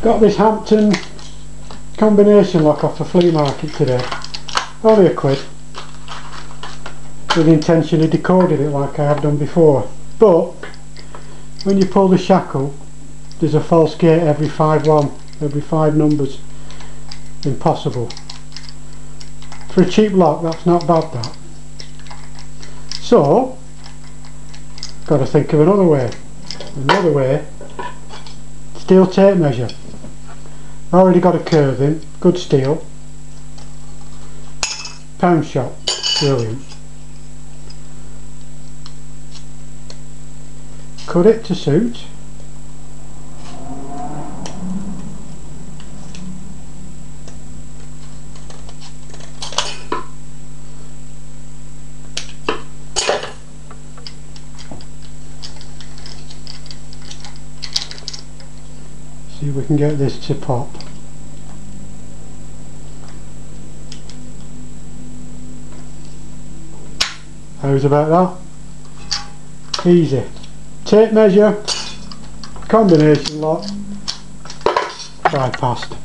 Got this Hampton combination lock off the flea market today. Only a quid. With the intention of decoding it like I have done before. But when you pull the shackle, there's a false gate every 5 numbers. Impossible. For a cheap lock, that's not bad, that. So, got to think of another way. Another way. Steel tape measure. Already got a curve in. Good steel. Pound shot. Brilliant. Cut it to suit. See if we can get this to pop. How's about that? Easy. Tape measure, combination lock, bypassed.